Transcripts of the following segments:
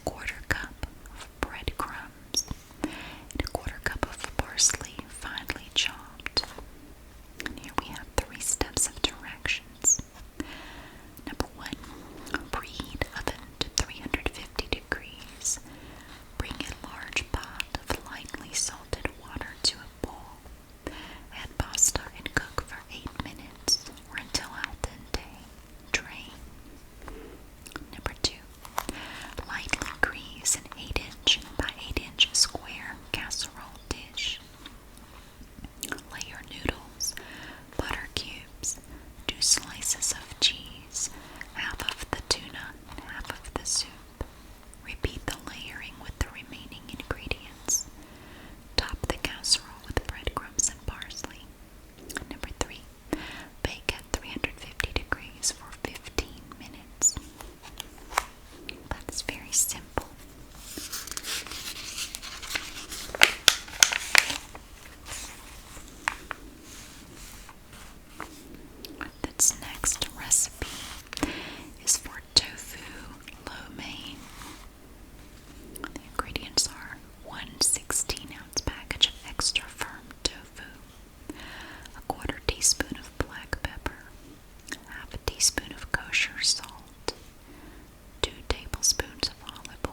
1/4 cup of breadcrumbs, and 1/4 cup of parsley finely chopped. And here we have 3 steps of directions. Number 1, preheat oven to 350 degrees. Bring a large pot of lightly salted water to a boil. Add pasta and cook for 8 minutes or until al dente. Drain. Number 2, lightly grease an 8-inch by 8-inch square casserole dish. Layer noodles, butter cubes, 2 slices of cheese, half of the tuna, and half of the soup. Repeat the layering with the remaining ingredients. Top the casserole with breadcrumbs and parsley. Number 3, bake at 350 degrees for 15 minutes. That's very simple. This next recipe is for Tofu Lo Mein. The ingredients are 1 16-ounce package of extra firm tofu, 1/4 teaspoon of black pepper, 1/2 teaspoon of kosher salt, 2 tablespoons of olive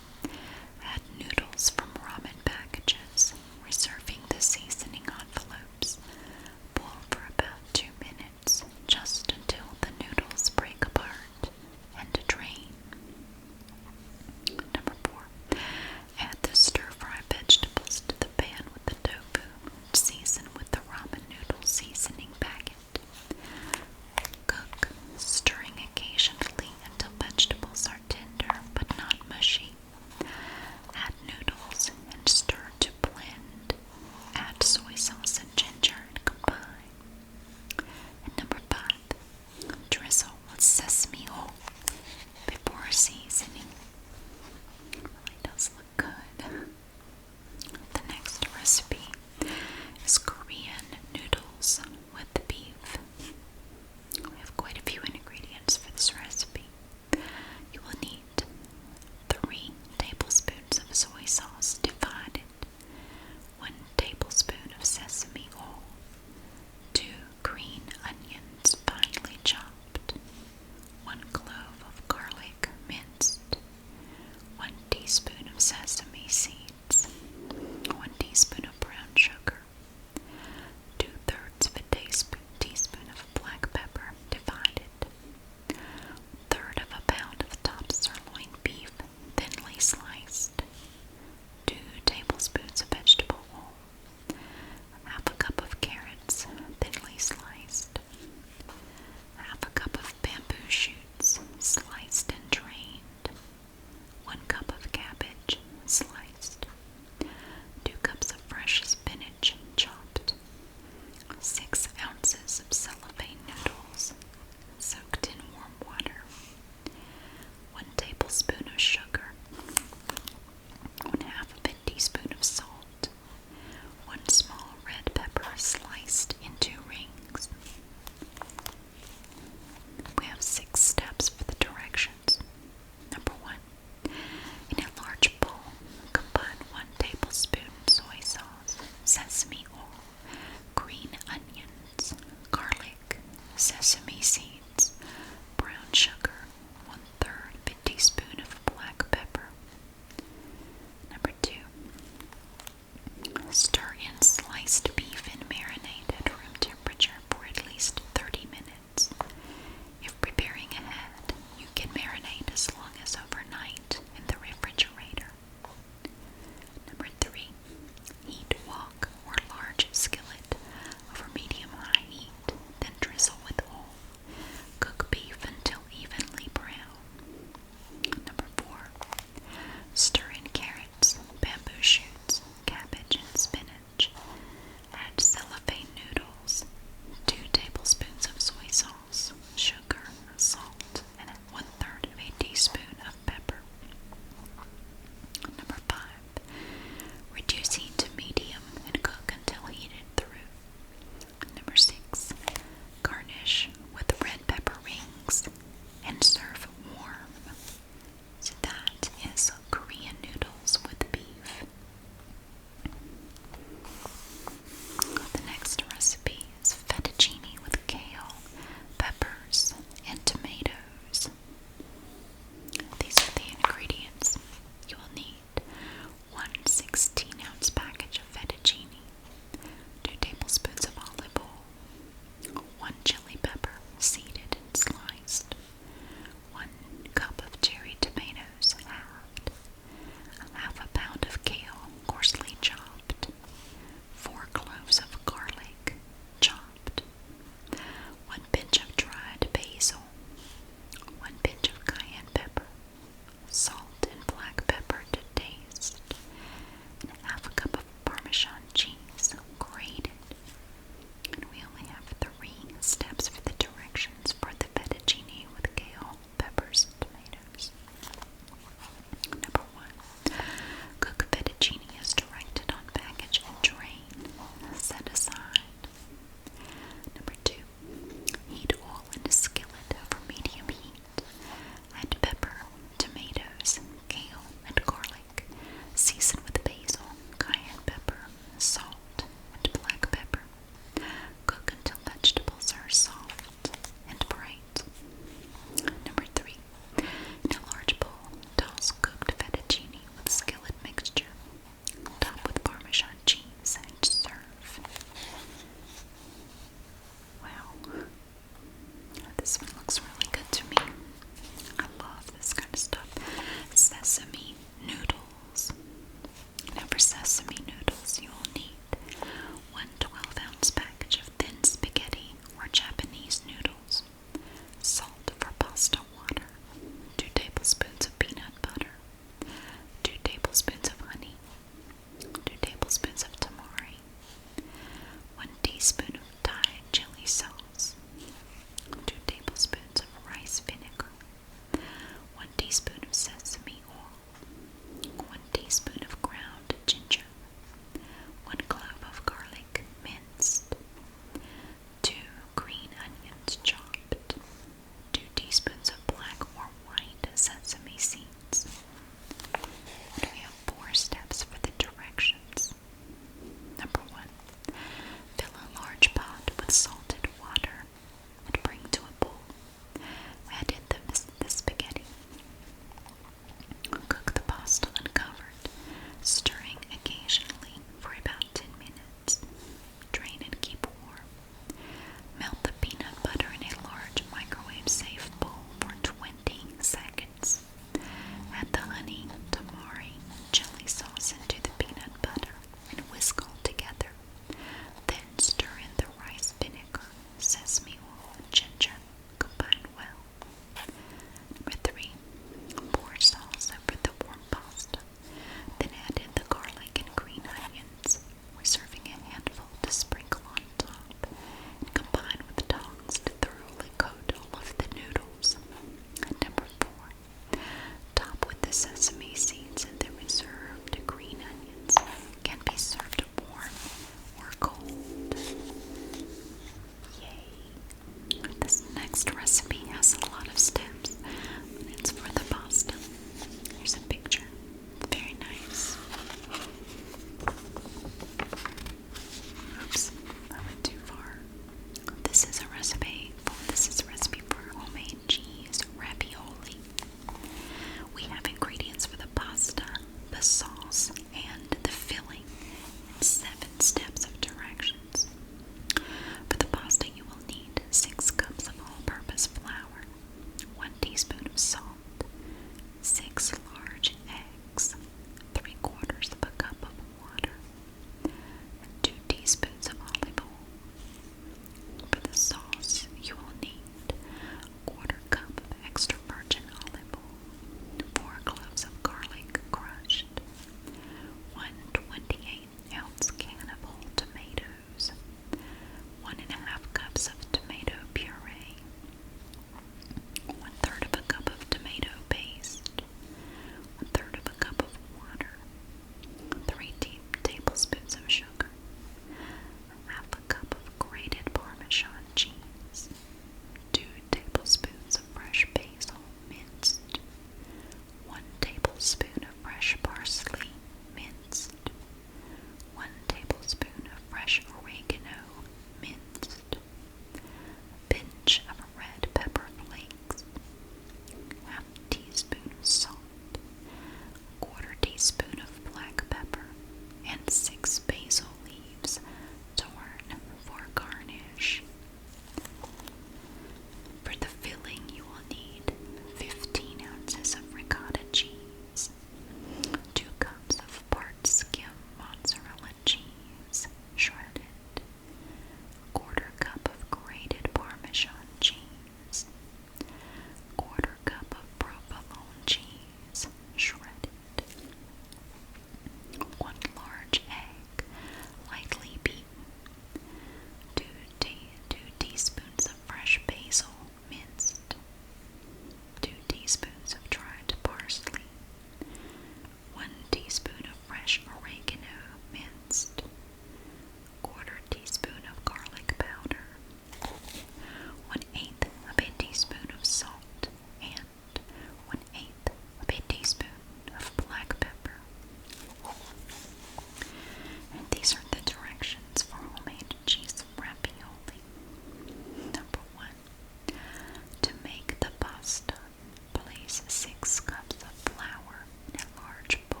Use 6 cups of flour in a large bowl.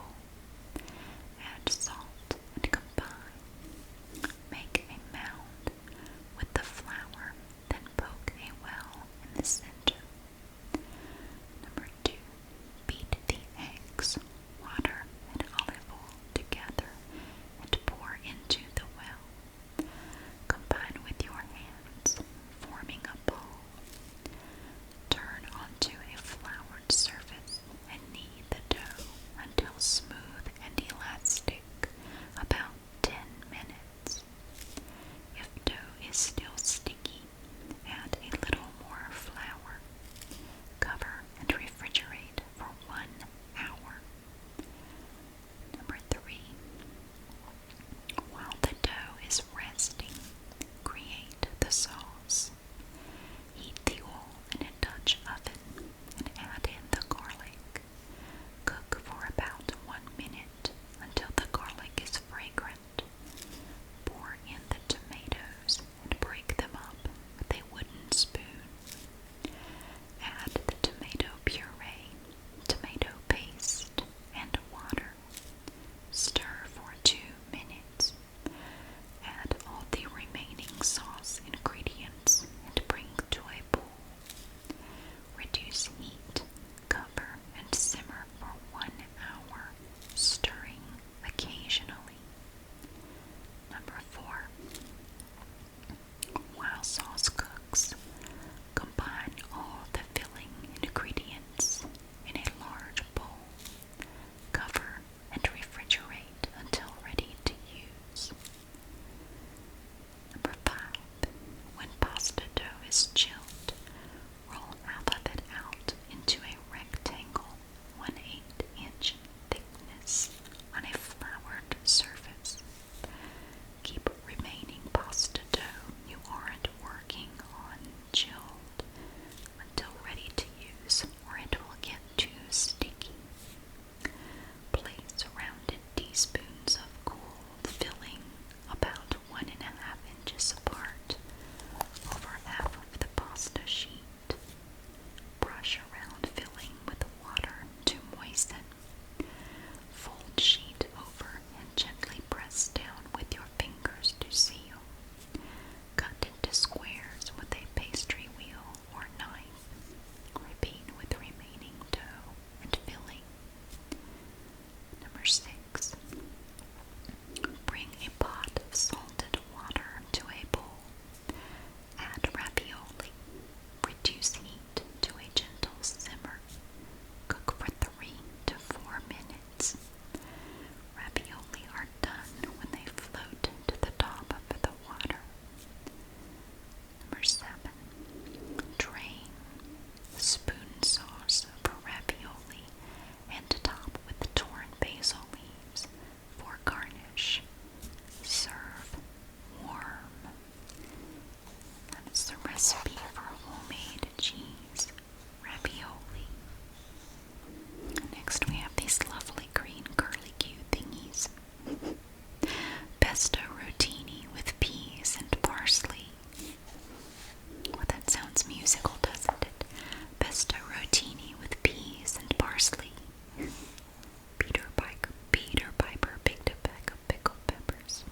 Add salt and combine. Make a mound with the flour, then poke a well in the center. Number 2. Beat the eggs, water, and olive oil together and pour into the well. Combine with your hands, forming a ball. Turn onto a floured surface and knead the dough until smooth and elastic, about 10 minutes. If dough is still sticky, add a little more flour. Cover and refrigerate for 1 hour. Number 3. While the dough is resting, create the sauce. Heat the oil in a Dutch oven and add in the garlic. Cook for about 1 minute until the garlic is fragrant. Pour in the tomatoes and break them up with a wooden spoon. Add the tomato puree, tomato paste, and water. Stir for 2 minutes. Add all the remaining sauce ingredients and bring to a boil. Reduce heat, cover, and simmer for 1 hour, stirring occasionally. Number 4. While sauce cooks, combine all the filling ingredients in a large bowl. Cover and refrigerate until ready to use. Number 5. When pasta dough is chilled, roll half of it out into a rectangle 1/8 inch thickness on a floured surface. Keep remaining pasta dough you aren't working on chilled until ready to use, or it will get too sticky. Place rounded teaspoons of cooled filling about 1.5 inches apart over half of the pasta sheet. Brush around filling with water to moisten. Fold sheet over and gently press down with your fingers to seal. Cut into squares with a pastry wheel or knife. Repeat with remaining dough and filling. Number 6. Bring a pot of salted water to a bowl. Add ravioli. Reduce heat to a gentle simmer. Cook for 3 to 4 minutes. Ravioli are done when they float to the top of the water. Number 7. Drain. Spoon sauce for ravioli and top with torn basil leaves for garnish. Serve warm. That's the recipe for homemade cheese ravioli. Next we have these lovely green curly Q thingies. Pesto rotini with peas and parsley. Well, that sounds musical, doesn't it? Pesto rotini with peas and parsley. Peter Piper picked a bag of pickled peppers.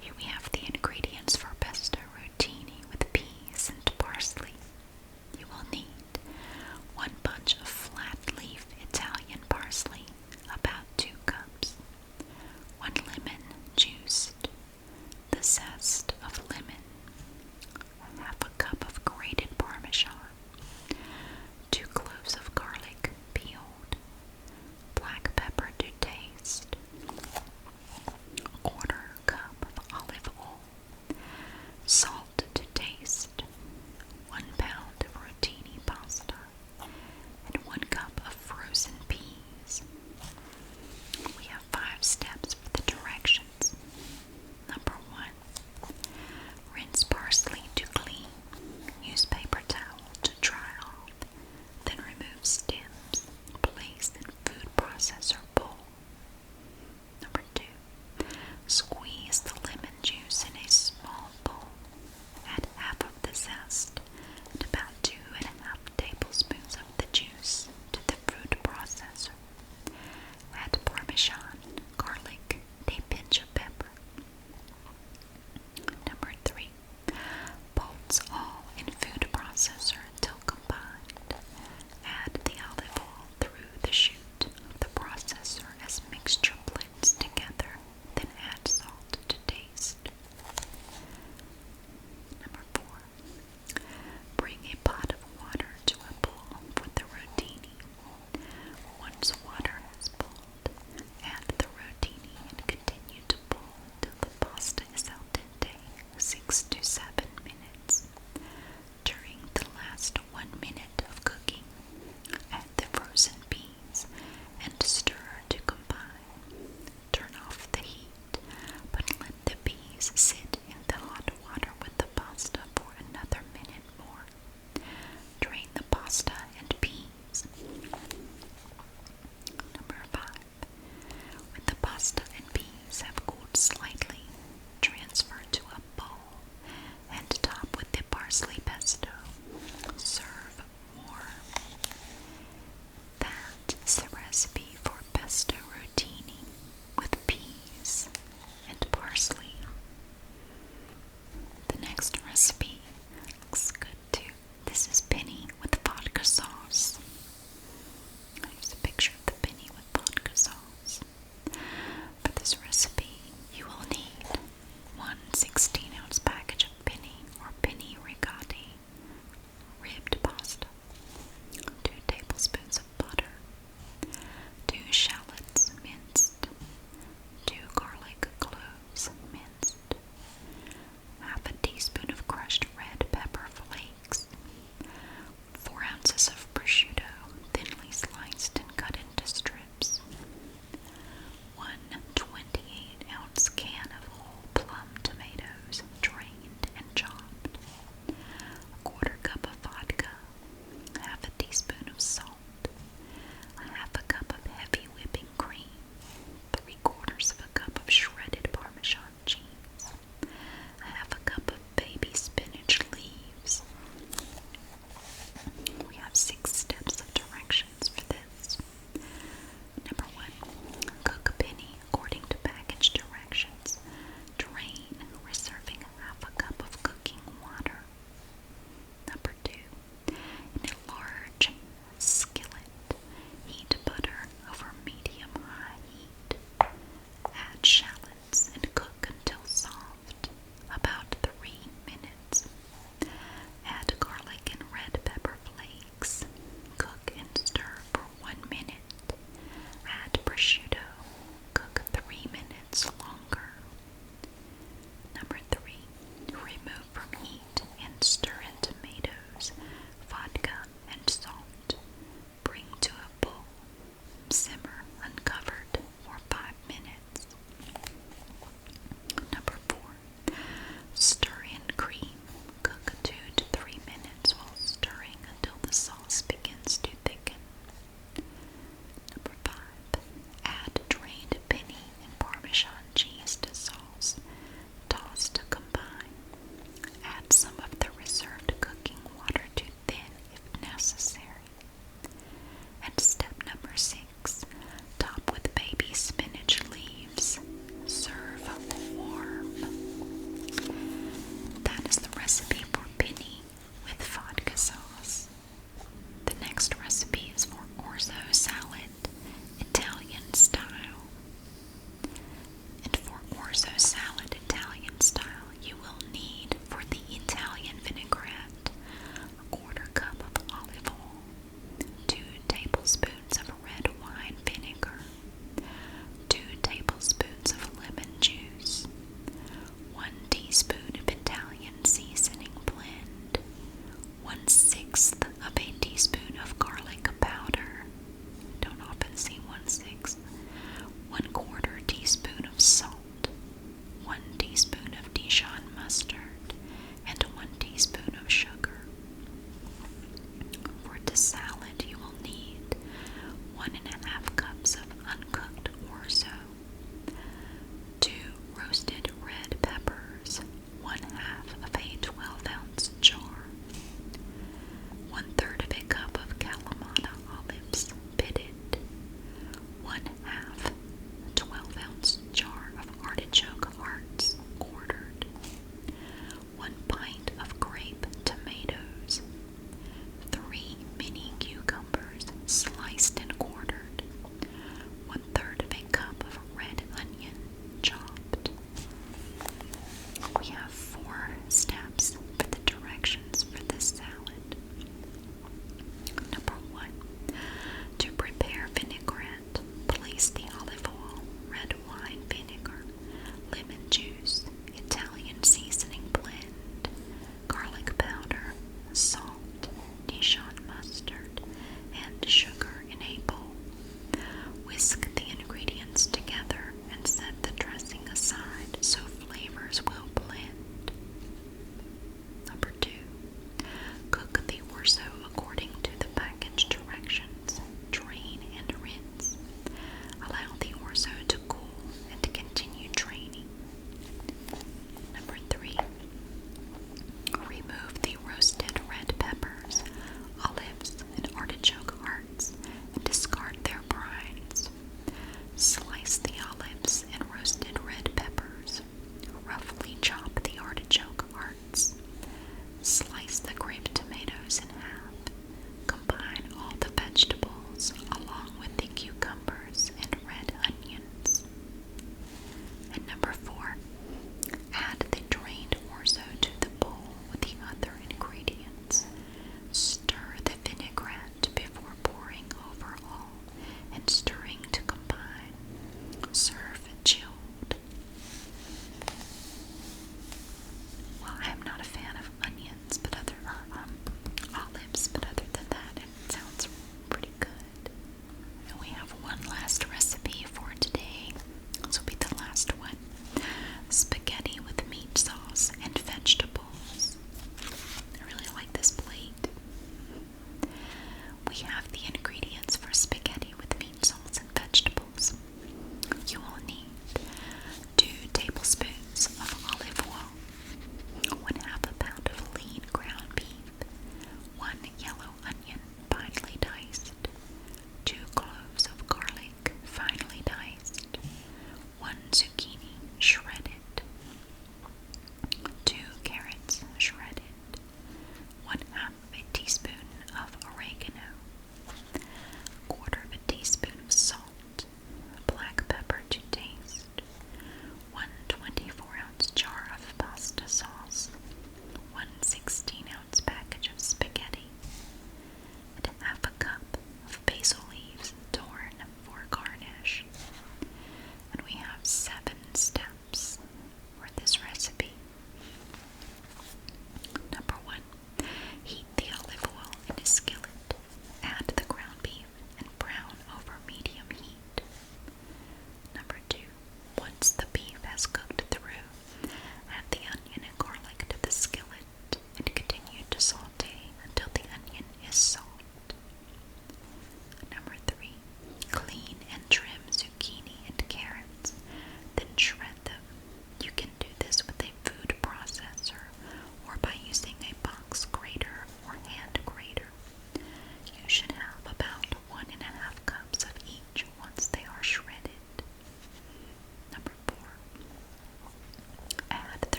Here we have the ingredients for pesto rotini with peas and parsley. You will need 1 bunch of flat leaf Italian parsley, about 2 cups, 1 lemon juiced, the zest of lemon, half a cup of grated Parmesan, 2 cloves of garlic peeled, black pepper to taste, 1/4 cup of olive oil, salt to taste, 1 pound of rotini pasta, and 1 cup of frozen peas. We have 5 steps for the directions. Number 1. Rinse parsley to clean. Use paper towel to dry off. Then remove stems. Place in food processor bowl. Number 2. Squeeze the lemon juice in a small bowl. Add half of the zest and about 2.5 tablespoons of the recipe.